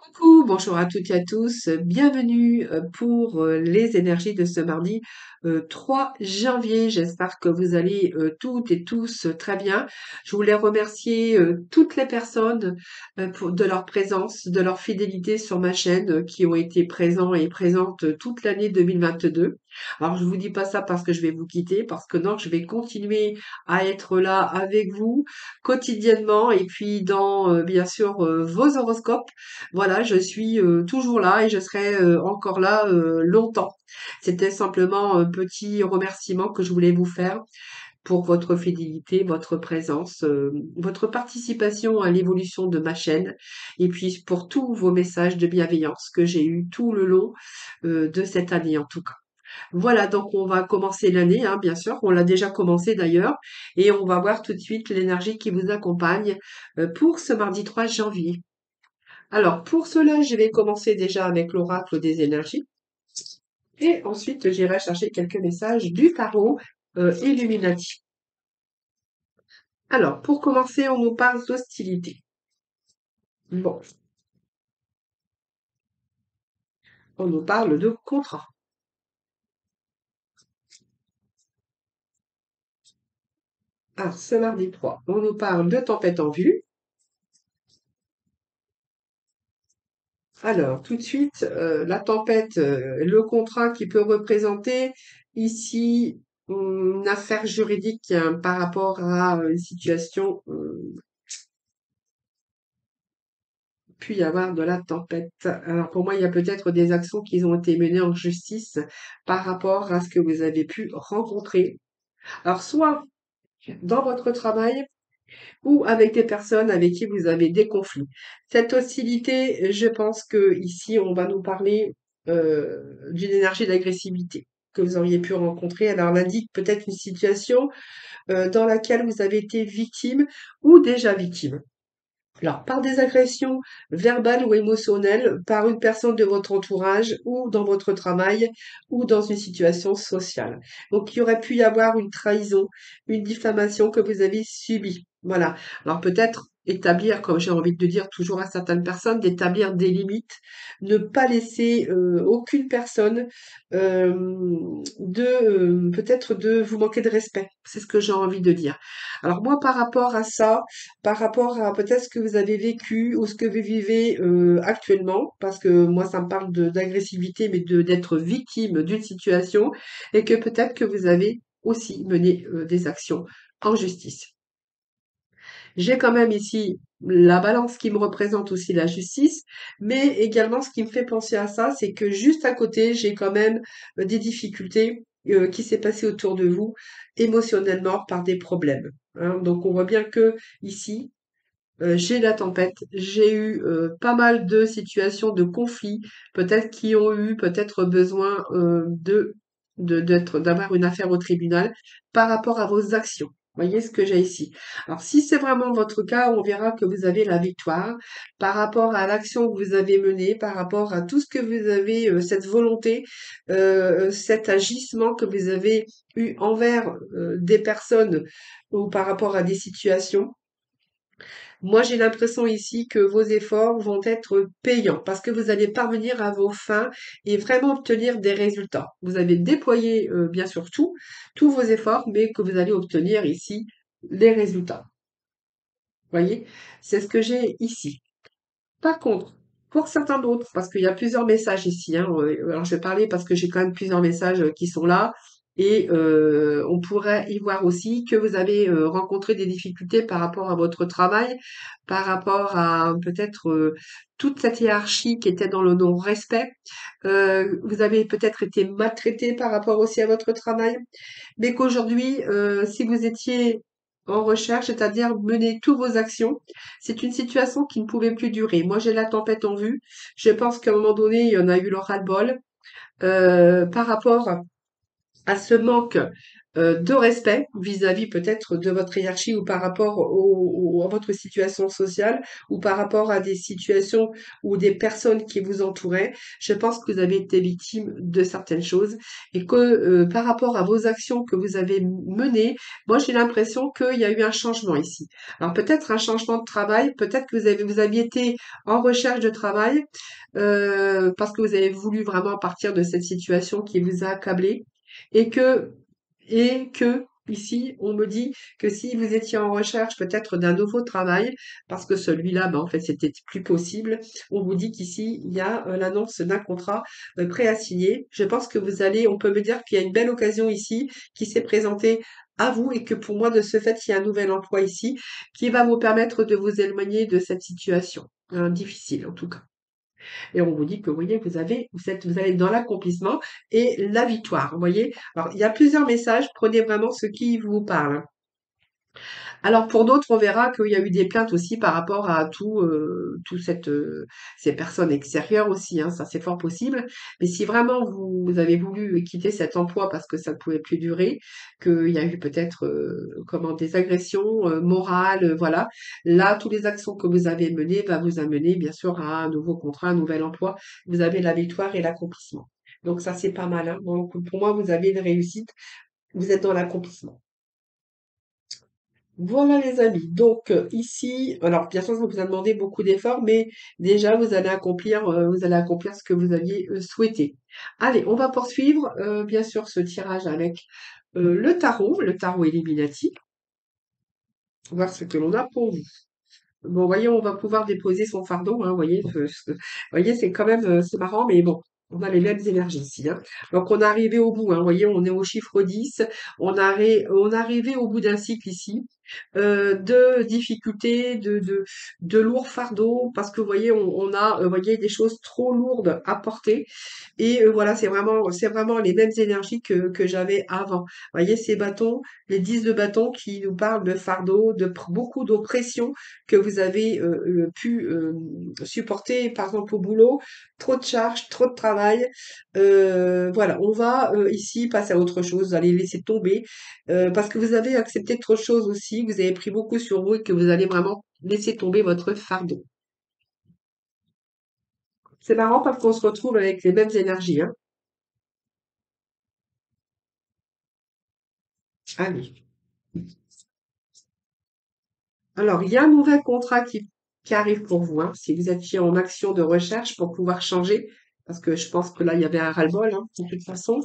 Coucou, bonjour à toutes et à tous, bienvenue pour les énergies de ce mardi 3 janvier. J'espère que vous allez toutes et tous très bien. Je voulais remercier toutes les personnes de leur présence, de leur fidélité sur ma chaîne qui ont été présents et présentes toute l'année 2022. Alors je vous dis pas ça parce que je vais vous quitter, parce que non, je vais continuer à être là avec vous quotidiennement et puis dans bien sûr vos horoscopes. Voilà, je suis toujours là et je serai encore là longtemps. C'était simplement un petit remerciement que je voulais vous faire pour votre fidélité, votre présence, votre participation à l'évolution de ma chaîne et puis pour tous vos messages de bienveillance que j'ai eus tout le long de cette année en tout cas. Voilà, donc on va commencer l'année, hein, bien sûr, on l'a déjà commencé d'ailleurs, et on va voir tout de suite l'énergie qui vous accompagne pour ce mardi 3 janvier. Alors, pour cela, je vais commencer déjà avec l'oracle des énergies et ensuite j'irai chercher quelques messages du tarot Illuminati. Alors, pour commencer, on nous parle d'hostilité. Bon, on nous parle de contrat. Alors, ce mardi 3, on nous parle de tempête en vue. Alors, tout de suite, la tempête, le contrat qui peut représenter ici une affaire juridique hein, par rapport à une situation puis y avoir de la tempête. Alors pour moi, il y a peut-être des actions qui ont été menées en justice par rapport à ce que vous avez pu rencontrer. Alors soit dans votre travail ou avec des personnes avec qui vous avez des conflits. Cette hostilité, je pense que ici, on va nous parler d'une énergie d'agressivité que vous auriez pu rencontrer. Alors, elle indique peut-être une situation dans laquelle vous avez été victime ou déjà victime. Alors, par des agressions verbales ou émotionnelles, par une personne de votre entourage ou dans votre travail ou dans une situation sociale. Donc, il y aurait pu y avoir une trahison, une diffamation que vous avez subie. Voilà. Alors, peut-être établir, comme j'ai envie de dire toujours à certaines personnes, d'établir des limites, ne pas laisser aucune personne peut-être de vous manquer de respect. C'est ce que j'ai envie de dire. Alors, moi, par rapport à ça, par rapport à peut-être ce que vous avez vécu ou ce que vous vivez actuellement, parce que moi ça me parle d'agressivité, mais d'être victime d'une situation, et que peut-être que vous avez aussi mené des actions en justice. J'ai quand même ici la balance qui me représente aussi la justice, mais également ce qui me fait penser à ça, c'est que juste à côté, j'ai quand même des difficultés qui s'est passé autour de vous émotionnellement par des problèmes. Hein. Donc on voit bien que ici, j'ai la tempête, j'ai eu pas mal de situations de conflits, peut-être qui ont eu peut-être besoin d'avoir une affaire au tribunal par rapport à vos actions. Voyez ce que j'ai ici. Alors, si c'est vraiment votre cas, on verra que vous avez la victoire par rapport à l'action que vous avez menée, par rapport à tout ce que vous avez, cette volonté, cet agissement que vous avez eu envers des personnes ou par rapport à des situations. Moi, j'ai l'impression ici que vos efforts vont être payants parce que vous allez parvenir à vos fins et vraiment obtenir des résultats. Vous avez déployé, bien sûr, tous vos efforts, mais que vous allez obtenir ici les résultats. Voyez? C'est ce que j'ai ici. Par contre, pour certains d'autres, parce qu'il y a plusieurs messages ici, hein, alors je vais parler parce que j'ai quand même plusieurs messages qui sont là, et on pourrait y voir aussi que vous avez rencontré des difficultés par rapport à votre travail, par rapport à peut-être toute cette hiérarchie qui était dans le non-respect. Vous avez peut-être été maltraité par rapport aussi à votre travail mais qu'aujourd'hui, si vous étiez en recherche, c'est-à-dire mener toutes vos actions, c'est une situation qui ne pouvait plus durer. Moi, j'ai la tempête en vue. Je pense qu'à un moment donné, il y en a eu le ras-le-bol par rapport à ce manque de respect vis-à-vis peut-être de votre hiérarchie ou par rapport à votre situation sociale ou par rapport à des situations ou des personnes qui vous entouraient. Je pense que vous avez été victime de certaines choses et que par rapport à vos actions que vous avez menées, moi j'ai l'impression qu'il y a eu un changement ici. Alors peut-être un changement de travail, peut-être que vous aviez été en recherche de travail parce que vous avez voulu vraiment partir de cette situation qui vous a accablé et que ici, on me dit que si vous étiez en recherche peut-être d'un nouveau travail, parce que celui-là, ben, en fait, c'était plus possible, on vous dit qu'ici, il y a l'annonce d'un contrat prêt à signer. Je pense que on peut me dire qu'il y a une belle occasion ici qui s'est présentée à vous et que pour moi, de ce fait, il y a un nouvel emploi ici qui va vous permettre de vous éloigner de cette situation, hein, difficile en tout cas. Et on vous dit que, vous voyez, vous allez dans l'accomplissement et la victoire, vous voyez. Alors, il y a plusieurs messages, prenez vraiment ce qui vous parle. Alors pour d'autres, on verra qu'il y a eu des plaintes aussi par rapport à ces personnes extérieures aussi, hein, ça c'est fort possible. Mais si vraiment vous avez voulu quitter cet emploi parce que ça ne pouvait plus durer, qu'il y a eu peut-être des agressions morales, voilà, là, toutes les actions que vous avez menées va vous amener bien sûr à un nouveau contrat, un nouvel emploi. Vous avez la victoire et l'accomplissement. Donc ça c'est pas mal, hein. Donc pour moi, vous avez une réussite, vous êtes dans l'accomplissement. Voilà les amis. Donc ici, alors bien sûr, ça vous a demandé beaucoup d'efforts, mais déjà vous allez accomplir ce que vous aviez souhaité. Allez, on va poursuivre bien sûr ce tirage avec le tarot Illuminati, voir ce que l'on a pour vous. Bon, voyez, on va pouvoir déposer son fardeau, hein, voyez, c'est quand même, c'est marrant, mais bon, on a les mêmes énergies ici, hein. Donc, on est arrivé au bout, hein, voyez, on est au chiffre 10, on est arrivé au bout d'un cycle ici, de difficultés, de lourds fardeaux, parce que, vous voyez, on a, voyez, des choses trop lourdes à porter, et voilà, c'est vraiment les mêmes énergies que j'avais avant. Vous voyez, ces bâtons, les 10 de bâtons qui nous parlent de fardeau, beaucoup d'oppression que vous avez pu supporter, par exemple au boulot, trop de charges, trop de travail. Voilà, on va ici passer à autre chose, vous allez laisser tomber, parce que vous avez accepté trop de choses aussi, que vous avez pris beaucoup sur vous et que vous allez vraiment laisser tomber votre fardeau. C'est marrant parce qu'on se retrouve avec les mêmes énergies, hein. Allez. Alors, il y a un nouvel contrat qui arrive pour vous, hein, si vous étiez en action de recherche pour pouvoir changer, parce que je pense que là, il y avait un ras-le-bol, hein, de toute façon.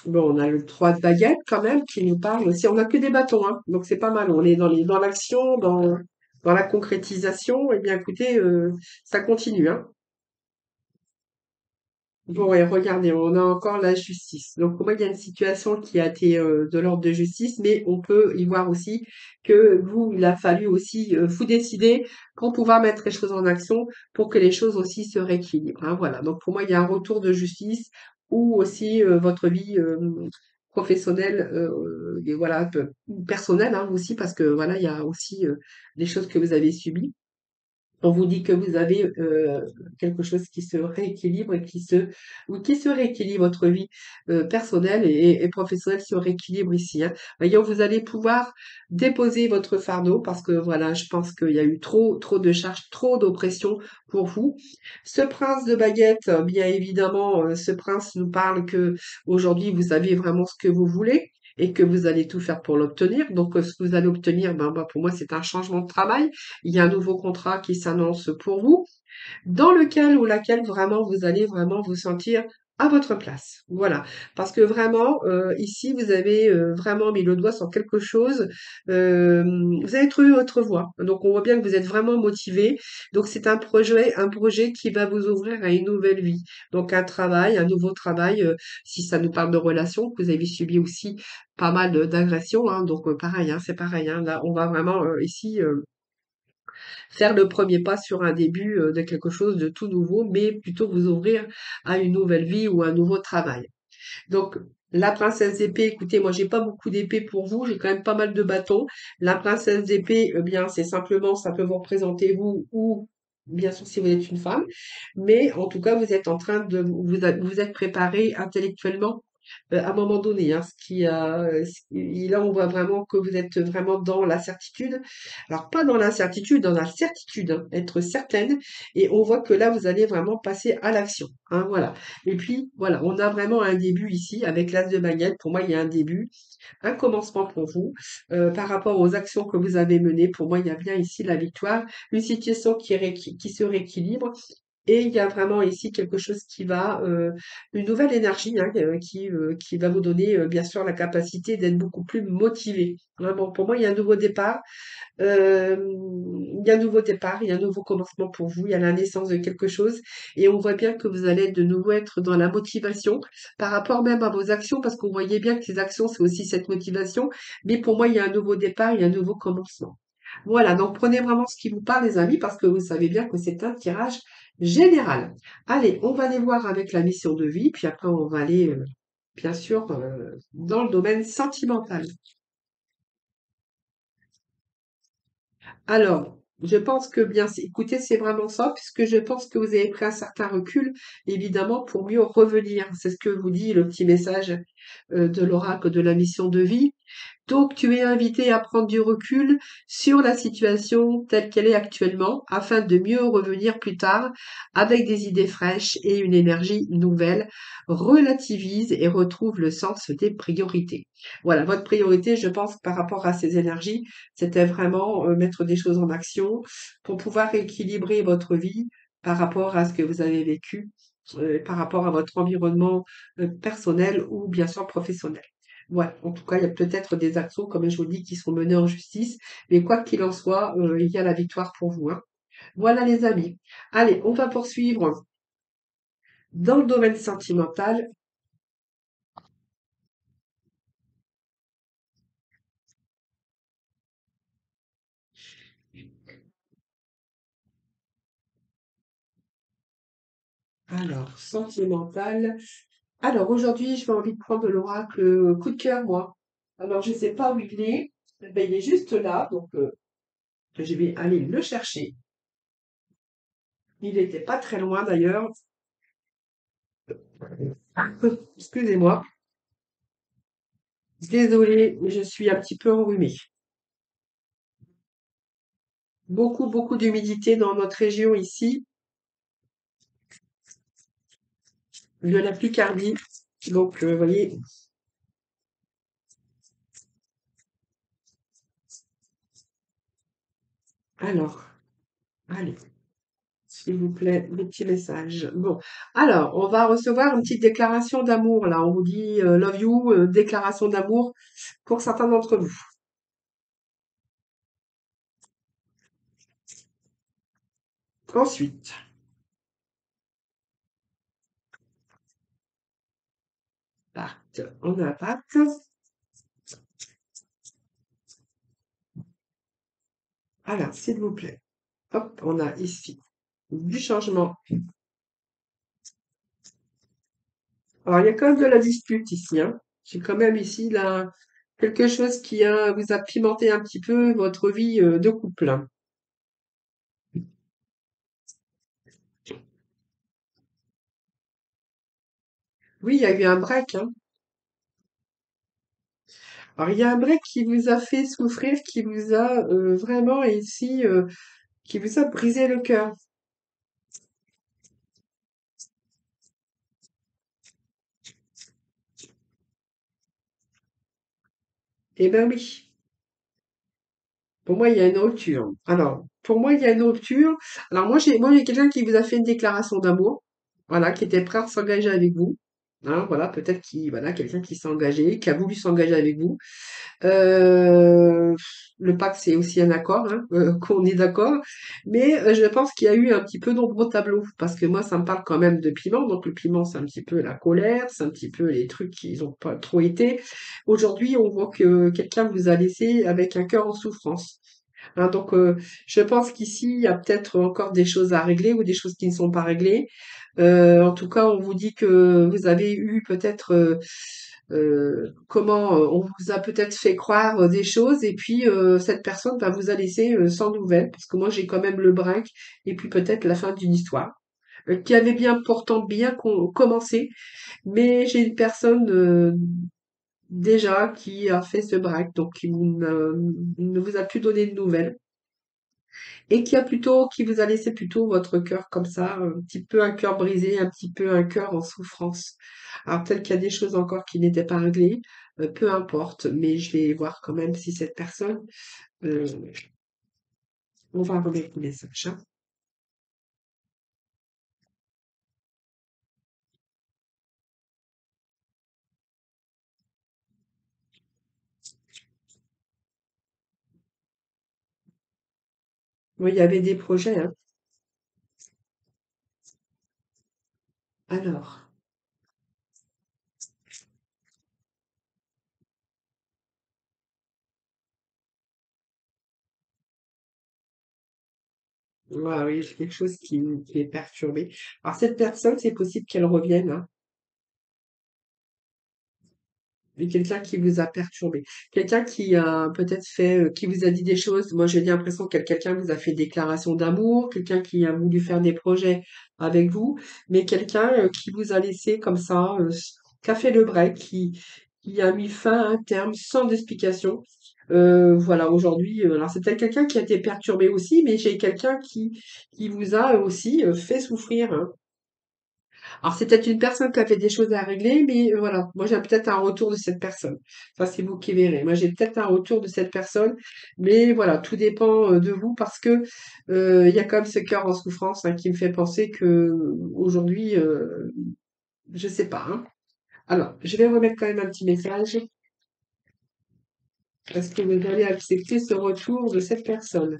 Bon, on a le 3 de baguette quand même qui nous parle aussi. On n'a que des bâtons, hein, donc c'est pas mal. On est dans l'action, dans la concrétisation. Eh bien, écoutez, ça continue, hein. Bon, et regardez, on a encore la justice. Donc, pour moi, il y a une situation qui a été de l'ordre de justice, mais on peut y voir aussi que vous, il a fallu aussi vous décider pour pouvoir mettre les choses en action, pour que les choses aussi se rééquilibrent, hein, voilà. Donc, pour moi, il y a un retour de justice ou aussi votre vie professionnelle, et voilà, personnelle, hein, aussi, parce que voilà, il y a aussi des choses que vous avez subies. On vous dit que vous avez quelque chose qui se rééquilibre et qui se rééquilibre, votre vie personnelle et professionnelle se rééquilibre ici, hein. Voyons, vous allez pouvoir déposer votre fardeau parce que voilà, je pense qu'il y a eu trop de charges, trop d'oppression pour vous. Ce prince de baguette, bien évidemment, ce prince nous parle que aujourd'hui vous savez vraiment ce que vous voulez et que vous allez tout faire pour l'obtenir. Donc, ce que vous allez obtenir, pour moi, c'est un changement de travail. Il y a un nouveau contrat qui s'annonce pour vous, dans lequel ou laquelle vraiment vous allez vraiment vous sentir à votre place. Voilà. Parce que vraiment, ici, vous avez vraiment mis le doigt sur quelque chose. euh, Vous avez trouvé votre voie. Donc, on voit bien que vous êtes vraiment motivé. Donc, c'est un projet qui va vous ouvrir à une nouvelle vie. Donc, un nouveau travail, si ça nous parle de relations, que vous avez subi aussi pas mal d'agressions, hein. Donc, pareil, hein, c'est pareil, hein. Là, on va vraiment ici faire le premier pas sur un début de quelque chose de tout nouveau, mais plutôt vous ouvrir à une nouvelle vie ou un nouveau travail. Donc, la princesse d'épée, écoutez, moi j'ai pas beaucoup d'épées pour vous, j'ai quand même pas mal de bâtons. La princesse d'épée, eh bien, c'est simplement, ça peut vous représenter vous ou bien sûr si vous êtes une femme, mais en tout cas, vous êtes en train de vous êtes préparé intellectuellement à un moment donné, hein, là, on voit vraiment que vous êtes vraiment dans la certitude. Alors, pas dans l'incertitude, dans la certitude, hein, être certaine. Et on voit que là, vous allez vraiment passer à l'action, hein, voilà. Et puis, voilà, on a vraiment un début ici avec l'as de baguette. Pour moi, il y a un début, un commencement pour vous par rapport aux actions que vous avez menées. Pour moi, il y a bien ici la victoire, une situation qui se rééquilibre et il y a vraiment ici quelque chose une nouvelle énergie hein, qui va vous donner bien sûr la capacité d'être beaucoup plus motivé. Vraiment, pour moi, il y a un nouveau départ. Il y a un nouveau départ, il y a un nouveau commencement pour vous, il y a la naissance de quelque chose et on voit bien que vous allez de nouveau être dans la motivation par rapport même à vos actions parce qu'on voyait bien que ces actions, c'est aussi cette motivation. Mais pour moi, il y a un nouveau départ, il y a un nouveau commencement. Voilà, donc prenez vraiment ce qui vous parle, les amis, parce que vous savez bien que c'est un tirage général. Allez, on va aller voir avec la mission de vie, puis après on va aller, bien sûr, dans le domaine sentimental. Alors, je pense que bien, écoutez, c'est vraiment ça, puisque je pense que vous avez pris un certain recul, évidemment, pour mieux revenir. C'est ce que vous dit le petit message de l'oracle de la mission de vie. Donc, tu es invité à prendre du recul sur la situation telle qu'elle est actuellement afin de mieux revenir plus tard avec des idées fraîches et une énergie nouvelle. Relativise et retrouve le sens des priorités. Voilà, votre priorité, je pense, par rapport à ces énergies, c'était vraiment mettre des choses en action pour pouvoir équilibrer votre vie par rapport à ce que vous avez vécu, par rapport à votre environnement personnel ou bien sûr professionnel. Ouais, en tout cas, il y a peut-être des actions, comme je vous dis, qui sont menées en justice, mais quoi qu'il en soit, il y a la victoire pour vous, hein. Voilà les amis. Allez, on va poursuivre dans le domaine sentimental. Alors, sentimental. Alors, aujourd'hui, je vais envie de prendre l'oracle coup de cœur, moi. Alors, je ne sais pas où il est. Eh ben, il est juste là, donc je vais aller le chercher. Il n'était pas très loin d'ailleurs. Excusez-moi. Désolée, je suis un petit peu enrhumée. Beaucoup, beaucoup d'humidité dans notre région ici, de la Picardie. Donc, vous voyez, alors, allez, s'il vous plaît, des petits messages. Bon, alors, on va recevoir une petite déclaration d'amour, là. On vous dit love you, déclaration d'amour pour certains d'entre vous. Ensuite, Pacte, on a Pacte. Alors, s'il vous plaît, hop, on a ici du changement. Alors, il y a quand même de la dispute ici, hein. J'ai quand même ici là, quelque chose qui vous a pimenté un petit peu votre vie de couple, hein. Oui, il y a eu un break, hein. Alors, il y a un break qui vous a fait souffrir, qui vous a vraiment ici, qui vous a brisé le cœur. Eh ben oui. Pour moi, il y a une rupture. Alors, pour moi, il y a une rupture. Alors, moi, il y a quelqu'un qui vous a fait une déclaration d'amour, voilà, qui était prêt à s'engager avec vous. Hein, voilà, peut-être voilà, quelqu'un qui s'est engagé, qui a voulu s'engager avec vous. Euh, le pacte, c'est aussi un accord, hein, qu'on est d'accord. Mais je pense qu'il y a eu un petit peu d'ombre au tableau, parce que moi, ça me parle quand même de piment. Donc le piment, c'est un petit peu la colère, c'est un petit peu les trucs qui n'ont pas trop été. Aujourd'hui, on voit que quelqu'un vous a laissé avec un cœur en souffrance. Hein, donc, je pense qu'ici, il y a peut-être encore des choses à régler ou des choses qui ne sont pas réglées. En tout cas, on vous dit que vous avez eu peut-être comment on vous a peut-être fait croire des choses et puis cette personne va vous a laissé sans nouvelles, parce que moi j'ai quand même le break et puis peut-être la fin d'une histoire qui avait bien pourtant bien commencé, mais j'ai une personne déjà qui a fait ce break, donc qui ne vous a plus donné de nouvelles et qui vous a laissé plutôt votre cœur comme ça, un petit peu un cœur brisé, un petit peu un cœur en souffrance. Alors peut-être qu'il y a des choses encore qui n'étaient pas réglées, peu importe, mais je vais voir quand même si cette personne, euh, on va remettre le message, hein. Oui, il y avait des projets, hein. Alors, ouais, oui, c'est quelque chose qui est perturbé. Alors cette personne, c'est possible qu'elle revienne, hein. Mais quelqu'un qui vous a perturbé. Quelqu'un qui a peut-être fait, qui vous a dit des choses. Moi, j'ai l'impression que quelqu'un vous a fait déclaration d'amour, quelqu'un qui a voulu faire des projets avec vous, mais quelqu'un qui vous a laissé comme ça, qui a fait le break, qui a mis fin à un terme sans explication. Voilà, aujourd'hui, alors c'est peut-être quelqu'un qui a été perturbé aussi, mais j'ai quelqu'un qui vous a aussi fait souffrir, hein. Alors, c'est peut-être une personne qui a fait des choses à régler, mais voilà, moi j'ai peut-être un retour de cette personne. Ça, c'est vous qui verrez. Moi, j'ai peut-être un retour de cette personne, mais voilà, tout dépend de vous parce que il y a quand même ce cœur en souffrance hein, qui me fait penser que aujourd'hui, je sais pas, hein. Alors, je vais remettre quand même un petit message. Est-ce que vous allez accepter ce retour de cette personne?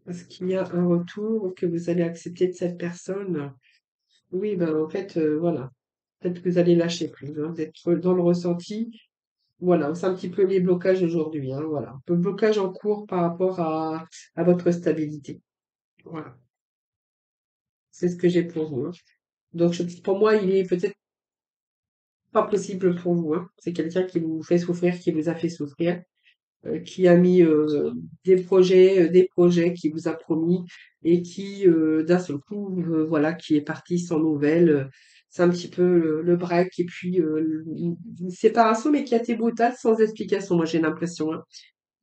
Est-ce qu'il y a un retour que vous allez accepter de cette personne? Oui, ben en fait, voilà. Peut-être que vous allez lâcher prise, hein, d'être dans le ressenti. Voilà, c'est un petit peu les blocages aujourd'hui, hein, voilà. Un peu de blocage en cours par rapport à votre stabilité. Voilà, c'est ce que j'ai pour vous, hein. Donc, pour moi, il est peut-être pas possible pour vous, hein. C'est quelqu'un qui vous fait souffrir, qui vous a fait souffrir, qui a mis des projets qui vous a promis et qui, d'un seul coup, voilà, qui est parti sans nouvelles. C'est un petit peu le break et puis une séparation, mais qui a été brutale sans explication, moi j'ai l'impression, hein.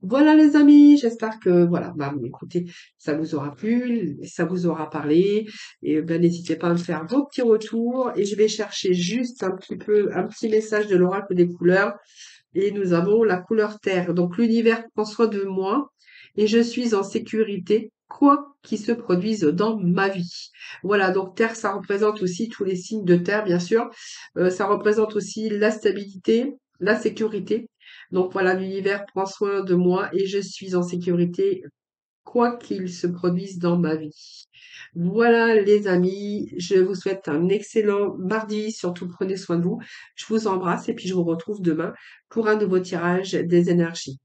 Voilà les amis, j'espère que voilà, bah, écoutez, ça vous aura plu, ça vous aura parlé, et ben n'hésitez pas à me faire vos petits retours, et je vais chercher juste un petit peu, un petit message de l'oracle des couleurs et nous avons la couleur terre. Donc l'univers prend soin de moi et je suis en sécurité, quoi qu'il se produise dans ma vie. Voilà, donc terre, ça représente aussi tous les signes de terre, bien sûr. Ça représente aussi la stabilité, la sécurité. Donc voilà, l'univers prend soin de moi et je suis en sécurité, quoi qu'il se produise dans ma vie. Voilà les amis, je vous souhaite un excellent mardi, surtout prenez soin de vous. Je vous embrasse et puis je vous retrouve demain pour un nouveau tirage des énergies.